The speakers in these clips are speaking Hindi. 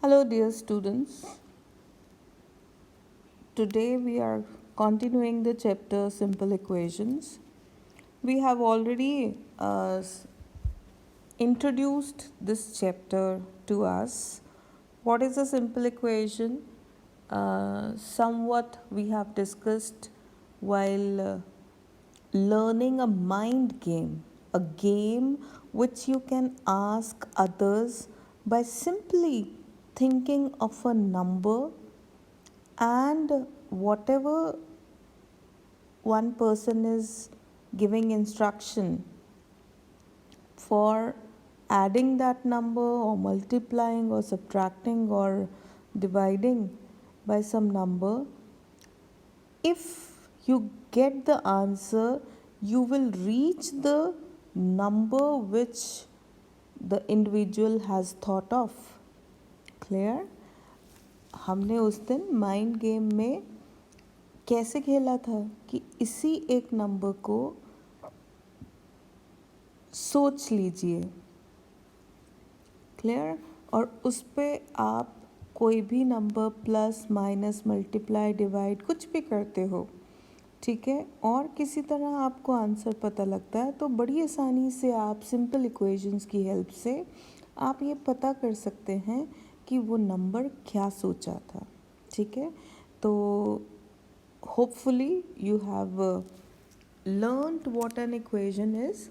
Hello, dear students. Today we are continuing the chapter Simple Equations. We have already introduced this chapter to us. What is a simple equation? Somewhat we have discussed while learning a mind game, a game which you can ask others by simply thinking of a number and whatever one person is giving instruction for adding that number or multiplying or subtracting or dividing by some number, if you get the answer, you will reach the number which the individual has thought of. Clear? हमने उस दिन माइंड गेम में कैसे खेला था कि इसी एक नंबर को सोच लीजिए। क्लियर? और उस पर आप कोई भी number plus minus multiply divide कुछ भी करते हो, ठीक है, और किसी तरह आपको आंसर पता लगता है तो बड़ी आसानी से आप सिंपल इक्वेशंस की हेल्प से आप ये पता कर सकते हैं कि वो नंबर क्या सोचा था। ठीक है, तो hopefully you have learned what an equation is.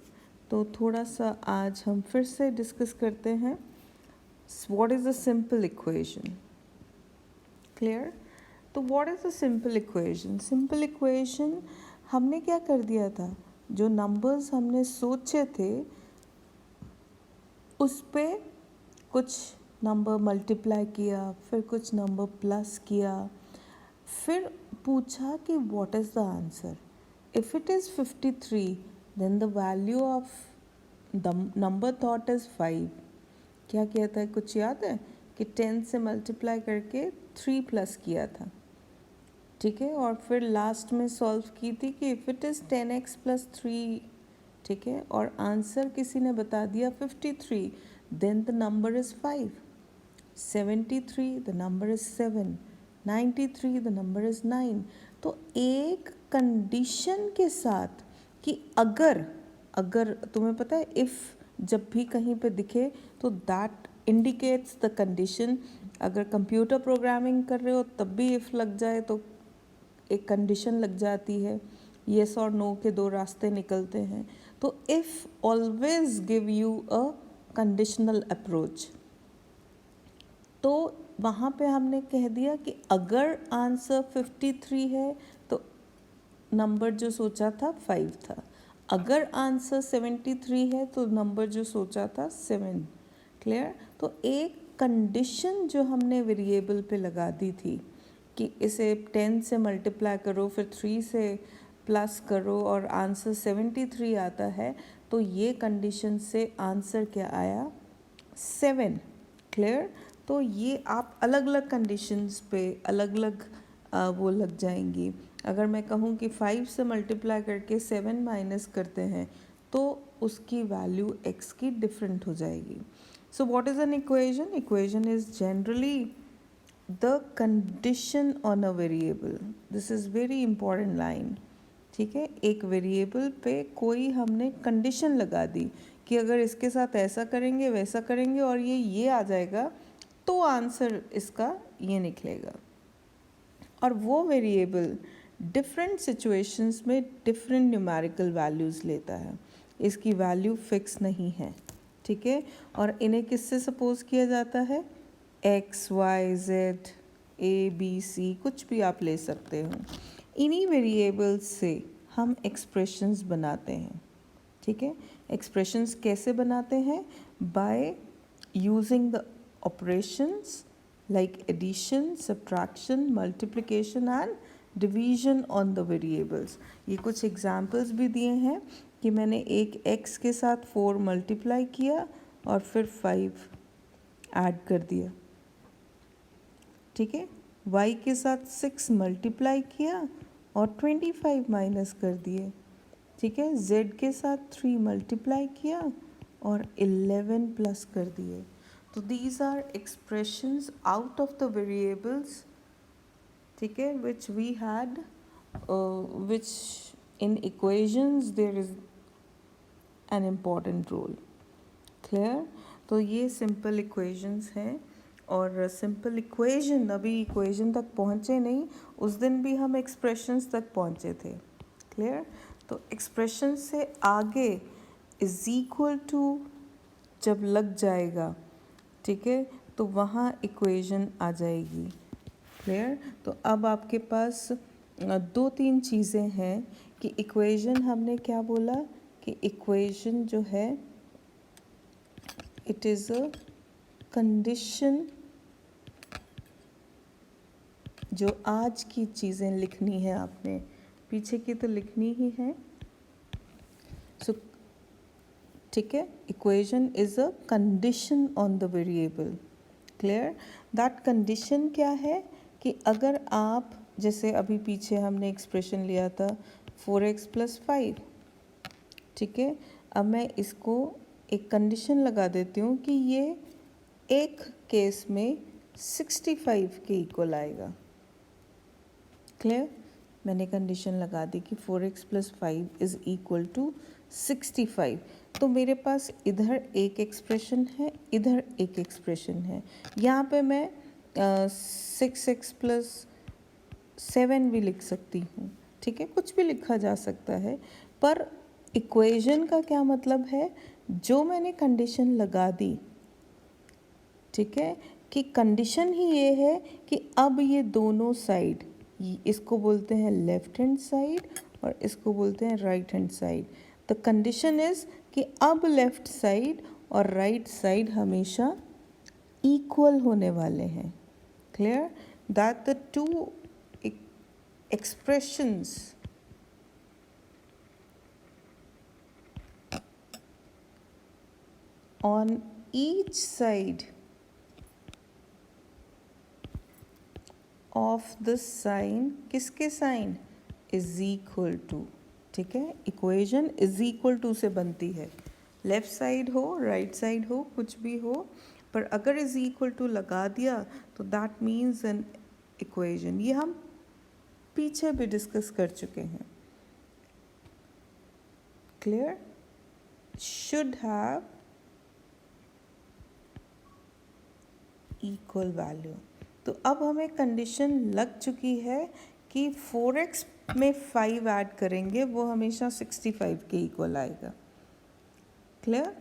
तो थोड़ा सा आज हम फिर से डिस्कस करते हैं what is a simple equation. Clear? तो what is a simple equation? Simple equation हमने क्या कर दिया था, जो नंबर्स हमने सोचे थे उस पर कुछ नंबर मल्टीप्लाई किया, फिर कुछ नंबर प्लस किया, फिर पूछा कि what is the answer. If it is 53 then the value of the number thought is 5। क्या किया था, कुछ याद है कि 10 से मल्टीप्लाई करके 3 प्लस किया था। ठीक है, और फिर लास्ट में सॉल्व की थी कि इफ़ इट इज़ 10x + 3, ठीक है, और आंसर किसी ने बता दिया 53, then the number is 5। 73 the number is 7। 93 the number is 9। तो एक कंडीशन के साथ कि अगर अगर तुम्हें पता है इफ़ जब भी कहीं पे दिखे तो दैट इंडिकेट्स द कंडीशन। अगर कंप्यूटर प्रोग्रामिंग कर रहे हो तब भी इफ़ लग जाए तो एक कंडीशन लग जाती है, येस और नो के दो रास्ते निकलते हैं। तो if always give you a conditional approach. तो वहाँ पे हमने कह दिया कि अगर आंसर 53 है तो नंबर जो सोचा था 5 था, अगर आंसर 73 है तो नंबर जो सोचा था 7। क्लियर? तो एक कंडीशन जो हमने वेरिएबल पे लगा दी थी कि इसे 10 से मल्टीप्लाई करो, फिर 3 से प्लस करो और आंसर 73 आता है, तो ये कंडीशन से आंसर क्या आया, 7। क्लियर? तो ये आप अलग अलग कंडीशंस पे अलग अलग वो लग जाएंगी। अगर मैं कहूँ कि 5 से मल्टीप्लाई करके 7 माइनस करते हैं तो उसकी वैल्यू x की डिफरेंट हो जाएगी। So what is an equation? Equation is generally the condition on a variable. This is very important line. ठीक है, एक वेरिएबल पे कोई हमने कंडीशन लगा दी कि अगर इसके साथ ऐसा करेंगे वैसा करेंगे और ये आ जाएगा तो आंसर इसका ये निकलेगा। और वो वेरिएबल डिफरेंट सिचुएशंस में डिफरेंट न्यूमेरिकल वैल्यूज़ लेता है, इसकी वैल्यू फिक्स नहीं है। ठीक है, और इन्हें किससे सपोज किया जाता है, x, y, z, a, b, c, कुछ भी आप ले सकते हो। इन्हीं वेरिएबल्स से हम एक्सप्रेशंस बनाते हैं। ठीक है, एक्सप्रेशंस कैसे बनाते हैं, by using the operations like addition, subtraction, multiplication and division on the variables। ये कुछ examples भी दिए हैं कि मैंने एक x के साथ 4 मल्टीप्लाई किया और फिर 5 ऐड कर दिया। ठीक है, y के साथ 6 मल्टीप्लाई किया और 25 माइनस कर दिए। ठीक है, z के साथ 3 मल्टीप्लाई किया और 11 प्लस कर दिए। तो these are expressions out of the variables, ठीक है, which we had, which in equations there is an important role. Clear? तो ये सिंपल इक्वेशंस हैं, और सिंपल इक्वेशन, अभी इक्वेशन तक पहुँचे नहीं, उस दिन भी हम एक्सप्रेशंस तक पहुँचे थे. क्लियर? तो एक्सप्रेशन से आगे इज इक्वल टू जब लग जाएगा, ठीक है, तो वहाँ इक्वेशन आ जाएगी. क्लियर? तो अब आपके पास दो तीन चीज़ें हैं कि इक्वेशन, हमने क्या बोला कि इक्वेशन जो है इट इज़ अ कंडीशन, जो आज की चीज़ें लिखनी है आपने, पीछे की तो लिखनी ही है. सो ठीक है, equation is a condition on the variable. Clear? That condition क्या है कि अगर आप, जैसे अभी पीछे हमने एक्सप्रेशन लिया था 4x + 5, ठीक है, अब मैं इसको एक कंडीशन लगा देती हूँ कि ये एक केस में 65 के इक्वल आएगा. क्लियर? मैंने कंडीशन लगा दी कि 4x + 5 इज़ इक्वल टू 65. तो मेरे पास इधर एक एक्सप्रेशन है, इधर एक एक्सप्रेशन है. यहाँ पे मैं 6x + 7 भी लिख सकती हूँ, ठीक है, कुछ भी लिखा जा सकता है. पर इक्वेशन का क्या मतलब है, जो मैंने कंडीशन लगा दी, ठीक है, कि कंडीशन ही ये है कि अब ये दोनों साइड, इसको बोलते हैं लेफ्ट हैंड साइड और इसको बोलते हैं right hand side. The condition is कि अब लेफ्ट साइड और राइट साइड हमेशा इक्वल होने वाले हैं. Clear? That the two expressions on each side of the sign, किसके साइन, इज इक्वल टू. ठीक है, इक्वेशन इज इक्वल टू से बनती है, लेफ्ट साइड हो राइट साइड हो कुछ भी हो, पर अगर इज इक्वल टू लगा दिया तो दैट मीन्स एन इक्वेशन. ये हम पीछे भी डिस्कस कर चुके हैं. Clear? Should have equal value. तो अब हमें कंडीशन लग चुकी है कि 4x में 5 ऐड करेंगे वो हमेशा 65 के इक्वल आएगा. क्लियर?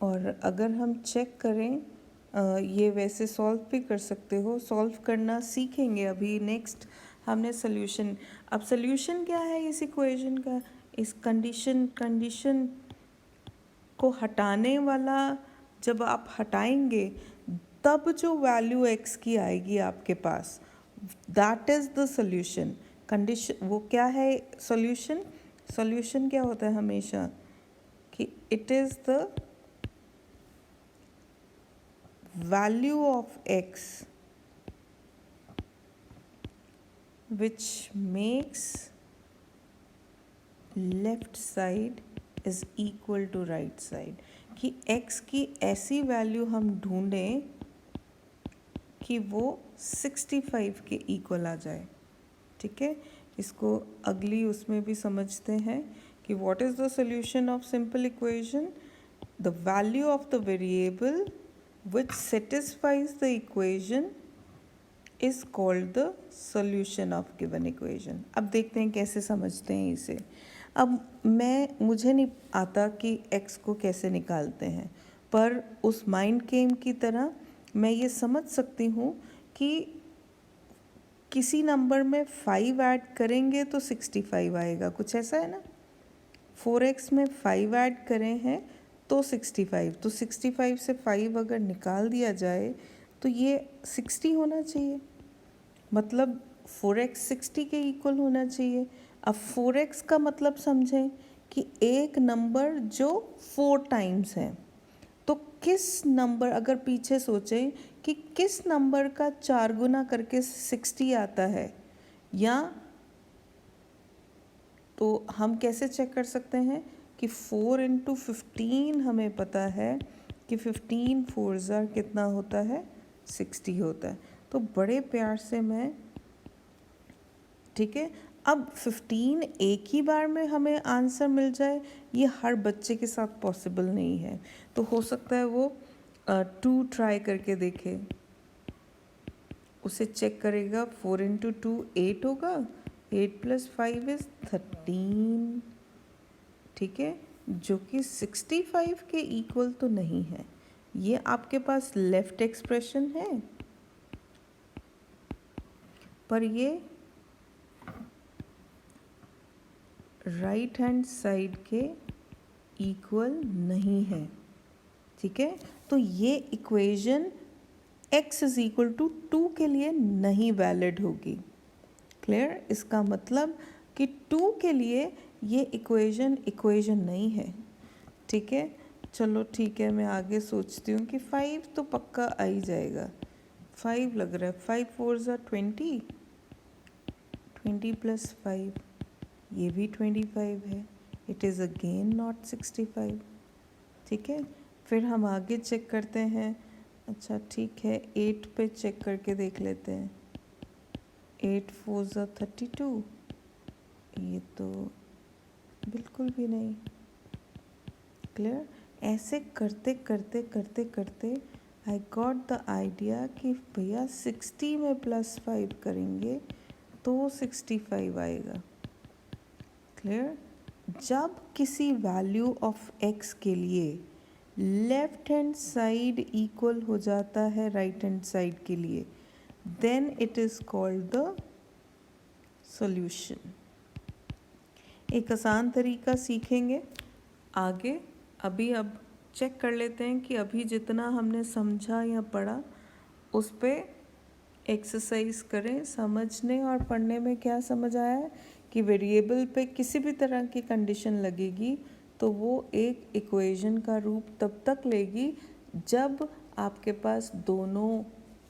और अगर हम चेक करें, ये वैसे सॉल्व भी कर सकते हो, सॉल्व करना सीखेंगे अभी. नेक्स्ट हमने सोल्यूशन. अब सोल्यूशन क्या है इस इक्वेशन का, इस कंडीशन को हटाने वाला, जब आप हटाएंगे तब जो वैल्यू x की आएगी आपके पास, that is the solution. Condition वो क्या है, सोल्यूशन क्या होता है हमेशा कि it is the value of x which makes left side is equal to right side. कि x की ऐसी वैल्यू हम ढूंढें कि वो 65 के इक्वल आ जाए. ठीक है, इसको अगली उसमें भी समझते हैं कि what is the solution of simple equation. The value of the variable which satisfies the equation is called the solution of given equation. अब देखते हैं कैसे समझते हैं इसे. अब मुझे नहीं आता कि x को कैसे निकालते हैं, पर उस माइंड गेम की तरह मैं ये समझ सकती हूँ कि किसी नंबर में 5 ऐड करेंगे तो 65 आएगा, कुछ ऐसा है ना. 4x में 5 ऐड करें हैं तो 65, तो 65 से 5 अगर निकाल दिया जाए तो ये 60 होना चाहिए. मतलब 4x 60 के इक्वल होना चाहिए. अब 4x का मतलब समझें कि एक नंबर जो 4 टाइम्स है, तो किस नंबर, अगर पीछे सोचें कि किस नंबर का 4 गुना करके 60 आता है, या तो हम कैसे चेक कर सकते हैं कि 4 इंटू 15 हमें पता है कि 15 4 ज़ार कितना होता है 60 होता है। तो बड़े प्यार से मैं, ठीक है, अब 15 एक ही बार में हमें आंसर मिल जाए ये हर बच्चे के साथ पॉसिबल नहीं है। तो हो सकता है वो 2 ट्राई करके देखे, उसे चेक करेगा 4 इंटू 2 8 होगा, 8 प्लस 5 इज़ 13, ठीक है, जो कि 65 के इक्वल तो नहीं है। ये आपके पास लेफ्ट एक्सप्रेशन है पर ये राइट हैंड साइड के इक्वल नहीं है, ठीक है। तो ये equation x is equal to 2 के लिए नहीं वैलिड होगी। क्लियर? इसका मतलब कि 2 के लिए ये इक्वेशन नहीं है, ठीक है। चलो ठीक है, मैं आगे सोचती हूँ कि 5 तो पक्का आ ही जाएगा। 5 लग रहा है, 5 4 ज़ा 20, 20 प्लस 5 ये भी 25 है। इट इज़ अगेन नॉट 65, ठीक है। फिर हम आगे चेक करते हैं। अच्छा ठीक है, 8 पे चेक करके देख लेते हैं। 8 4 ज़ा 32, ये तो बिल्कुल भी नहीं। क्लियर? ऐसे करते करते करते करते आई गॉट द आइडिया कि भैया 60 में प्लस 5 करेंगे तो 65 आएगा। क्लियर? जब किसी वैल्यू ऑफ x के लिए लेफ्ट हैंड साइड इक्वल हो जाता है राइट हैंड साइड के लिए, then it is called the solution. एक आसान तरीका सीखेंगे आगे। अब चेक कर लेते हैं कि अभी जितना हमने समझा या पढ़ा उस पर एक्सरसाइज करें। समझने और पढ़ने में क्या समझ आया है कि वेरिएबल पे किसी भी तरह की कंडीशन लगेगी तो वो एक इक्वेशन का रूप तब तक लेगी जब आपके पास दोनों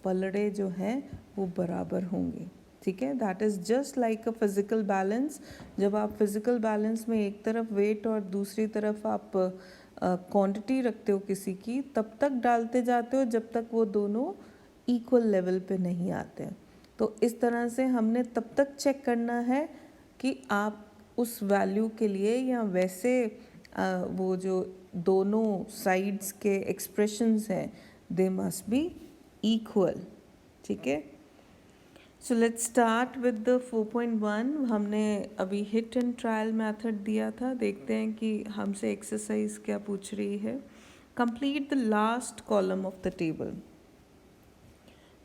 पलड़े जो हैं वो बराबर होंगे, ठीक है। That is just like a physical balance. जब आप फिज़िकल बैलेंस में एक तरफ वेट और दूसरी तरफ आप क्वांटिटी रखते हो किसी की, तब तक डालते जाते हो जब तक वो दोनों इक्वल लेवल पे नहीं आते हैं। तो इस तरह से हमने तब तक चेक करना है कि आप उस वैल्यू के लिए या वैसे वो जो दोनों साइड्स के एक्सप्रेशंस हैं दे मस्ट बी इक्वल, ठीक है। So let's start with the 4.1। हमने अभी हिट एंड ट्रायल मेथड दिया था। देखते हैं कि हमसे एक्सरसाइज क्या पूछ रही है। Complete the last column of the table.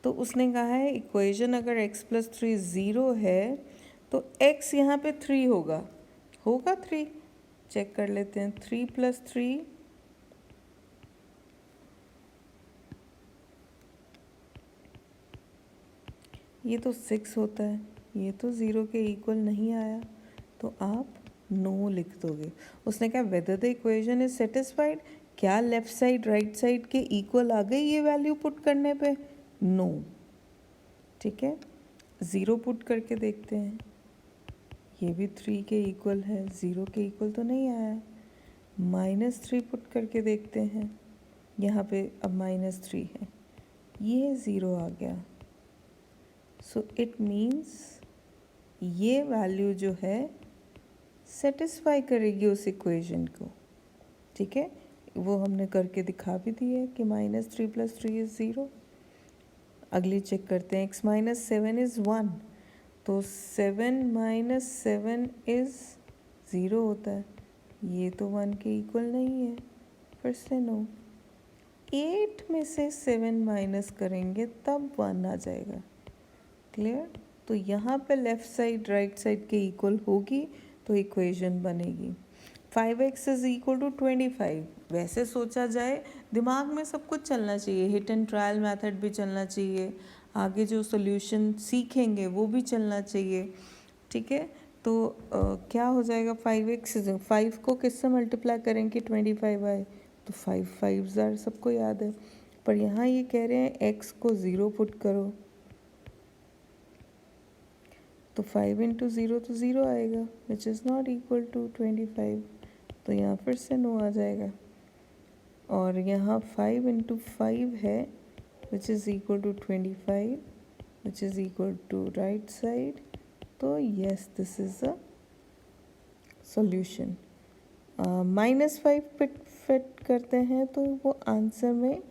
तो उसने कहा है इक्वेशन अगर x प्लस 3 ज़ीरो है तो x यहाँ पे 3 होगा 3। चेक कर लेते हैं। 3 प्लस 3 ये तो 6 होता है। ये तो ज़ीरो के इक्वल नहीं आया, तो आप नो लिख दोगे। उसने कहा whether the equation is satisfied, क्या लेफ्ट साइड राइट साइड के इक्वल आ गई ये वैल्यू पुट करने पे? नो, ठीक है। ज़ीरो पुट करके देखते हैं। ये भी 3 के इक्वल है, ज़ीरो के इक्वल तो नहीं आया। -3 पुट करके देखते हैं। यहाँ पे अब -3 है, ये ज़ीरो आ गया। सो इट मीन्स ये वैल्यू जो है सेटिस्फाई करेगी उस इक्वेशन को, ठीक है। वो हमने करके दिखा भी दी है कि -3 + 3 इज़ ज़ीरो। अगली चेक करते हैं। x - 7 इज़ 1, तो 7 - 7 इज़ ज़ीरो होता है। ये तो 1 के इक्वल नहीं है, फिर से नो। 8 में से 7 माइनस करेंगे तब 1 आ जाएगा। क्लियर? तो यहाँ पे लेफ़्ट साइड राइट साइड के इक्वल होगी तो इक्वेशन बनेगी। 5x is equal to 25। वैसे सोचा जाए दिमाग में सब कुछ चलना चाहिए, हिट एंड ट्रायल मेथड भी चलना चाहिए, आगे जो सोल्यूशन सीखेंगे वो भी चलना चाहिए, ठीक है। तो क्या हो जाएगा? 5x 5 को किससे मल्टीप्लाई करेंगे 25 आए तो 5 5 ज़ार सबको याद है। पर यहाँ ये कह रहे हैं x को 0 पुट करो, तो 5 × 0 तो 0 आएगा which is not equal to 25। तो यहाँ फिर से नो आ जाएगा। और यहाँ 5 इंटू 5 है which is equal to 25 which is equal to right side. तो yes this is a solution. -5 fit करते हैं तो वो आंसर में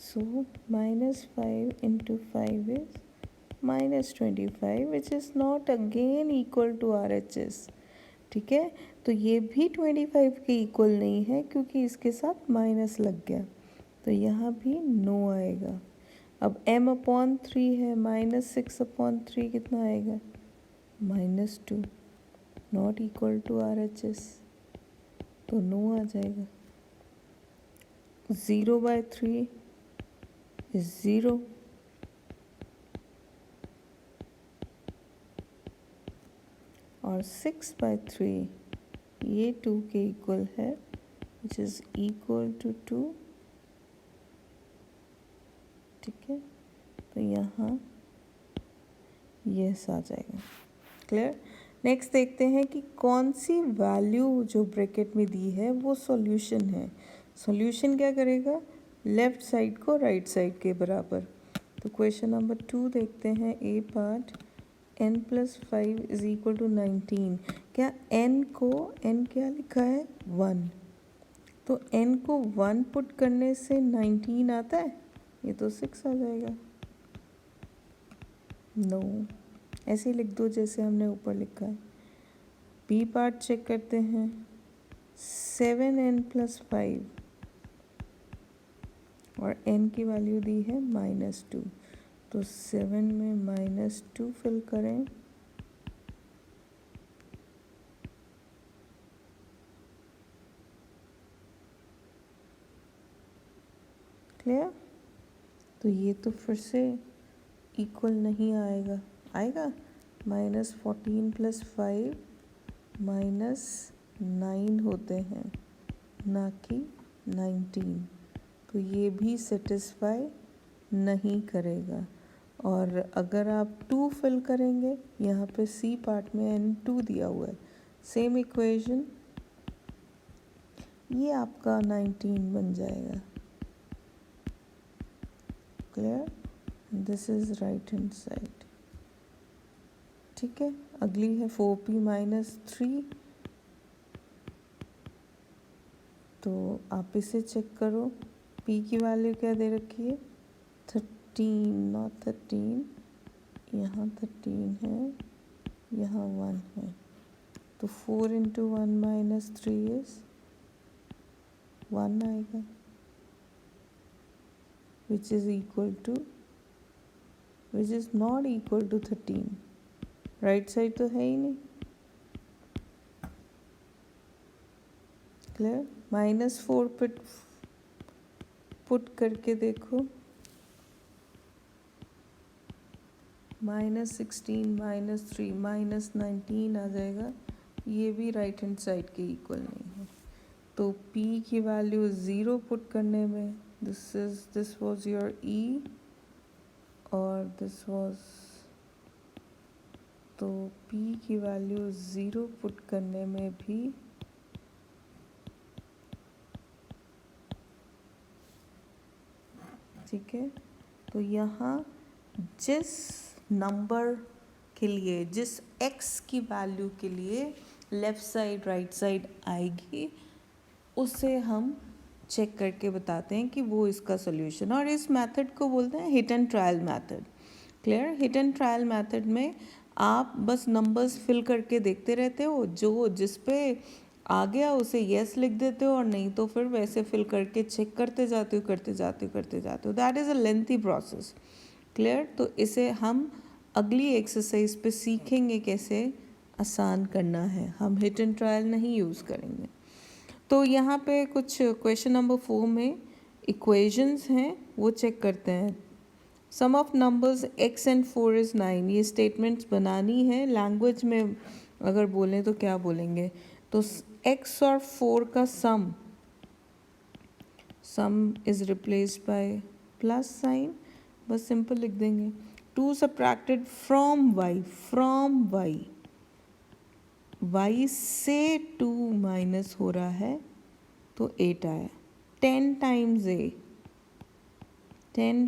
so -5 into 5 is -25 which is not again equal to RHS। ठीक है, तो ये भी 25 के इक्वल नहीं है क्योंकि इसके साथ माइनस लग गया, तो यहाँ भी नो आएगा। अब m/3 है, -6/3 कितना आएगा? -2, नॉट इक्वल टू RHS, तो नो आ जाएगा। 0/3 इज 0, और 6/3 ये 2 के इक्वल है विच इज़ इक्वल टू 2। ठीक है, तो यहाँ यस आ जाएगा। क्लियर। नेक्स्ट देखते हैं कि कौन सी वैल्यू जो ब्रैकेट में दी है वो सॉल्यूशन है। सॉल्यूशन क्या करेगा? लेफ़्ट साइड को राइट साइड के बराबर। तो क्वेश्चन नंबर 2 देखते हैं, A part. n+5 is equal to 19। क्या n क्या लिखा है? 1। तो n को 1 पुट करने से 19 आता है? ये तो 6 आ जाएगा। नो, ऐसे ही लिख दो जैसे हमने ऊपर लिखा है। बी पार्ट चेक करते हैं। 7n+5 और n की वैल्यू दी है -2, तो 7 में -2 फिल करें। क्लियर। तो ये तो फिर से इक्वल नहीं आएगा, आएगा -14 + 5 -9 होते हैं, ना कि 19। तो ये भी सेटिस्फाई नहीं करेगा। और अगर आप 2 फिल करेंगे, यहाँ पे सी पार्ट में n2 दिया हुआ है, सेम इक्वेशन, ये आपका 19 बन जाएगा। Clear, this is right hand side. ठीक है, अगली है 4p - 3। तो आप इसे चेक करो, p की वैल्यू क्या दे रखी है? 13, नॉट 13, यहाँ 13 है, यहाँ 1 है। तो 4 × 1 - 3 इज 1 आएगा, which is not equal to 13। Right side तो है ही नहीं। क्लियर। -4 पुट करके देखो, -16 - 3 -19 आ जाएगा। ये भी राइट हैंड साइड के इक्वल नहीं है। तो p की वैल्यू 0 पुट करने में, दिस वाज योर e और दिस वाज, तो p की वैल्यू 0 पुट करने में भी ठीक है। तो यहाँ जिस नंबर के लिए, जिस x की वैल्यू के लिए लेफ़्ट साइड राइट साइड आएगी, उसे हम चेक करके बताते हैं कि वो इसका सॉल्यूशन। और इस मेथड को बोलते हैं hit and trial method. Clear. Hit and trial method में आप बस नंबर्स फिल करके देखते रहते हो, जो जिस पे आ गया उसे यस लिख देते हो, और नहीं तो फिर वैसे फिल करके चेक करते जाते हो। That is a lengthy process. Clear. तो इसे हम अगली एक्सरसाइज पे सीखेंगे कैसे आसान करना है, हम हिट एंड ट्रायल नहीं यूज़ करेंगे। तो यहाँ पे कुछ क्वेश्चन नंबर 4 में इक्वेशंस हैं, वो चेक करते हैं। सम of numbers x and 4 is 9, ये स्टेटमेंट्स बनानी है, लैंग्वेज में अगर बोलें तो क्या बोलेंगे? तो x और 4 का सम is replaced by plus sign, बस सिंपल लिख देंगे। 2 सब्ट्रैक्टेड फ्रॉम y से 2 माइनस हो रहा है तो 8 आया। 10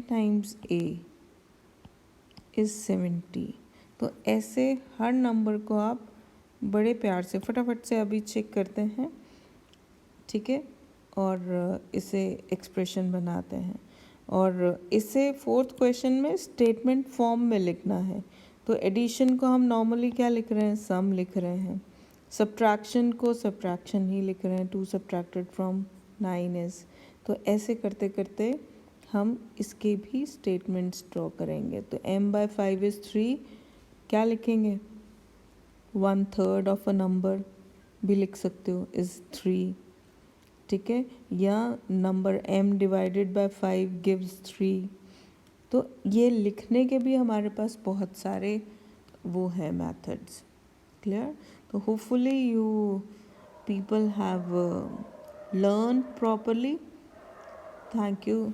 टाइम्स a इज 70। तो ऐसे हर नंबर को आप बड़े प्यार से फटाफट से अभी चेक करते हैं, ठीक है, और इसे एक्सप्रेशन बनाते हैं। और इसे फोर्थ क्वेश्चन में स्टेटमेंट फॉर्म में लिखना है। तो एडिशन को हम नॉर्मली क्या लिख रहे हैं? सम लिख रहे हैं। सब्ट्रैक्शन को सब्ट्रैक्शन ही लिख रहे हैं। 2 सब्ट्रैक्टेड फ्रॉम 9 इज। तो ऐसे करते करते हम इसके भी स्टेटमेंट्स ड्रॉ करेंगे। तो m/5 इज़ 3, क्या लिखेंगे? 1/3 ऑफ अ नंबर भी लिख सकते हो, इज़ 3, ठीक है, या number m divided by 5 gives 3। तो ये लिखने के भी हमारे पास बहुत सारे वो हैं मेथड्स। क्लियर? तो hopefully you people have learn properly. Thank you.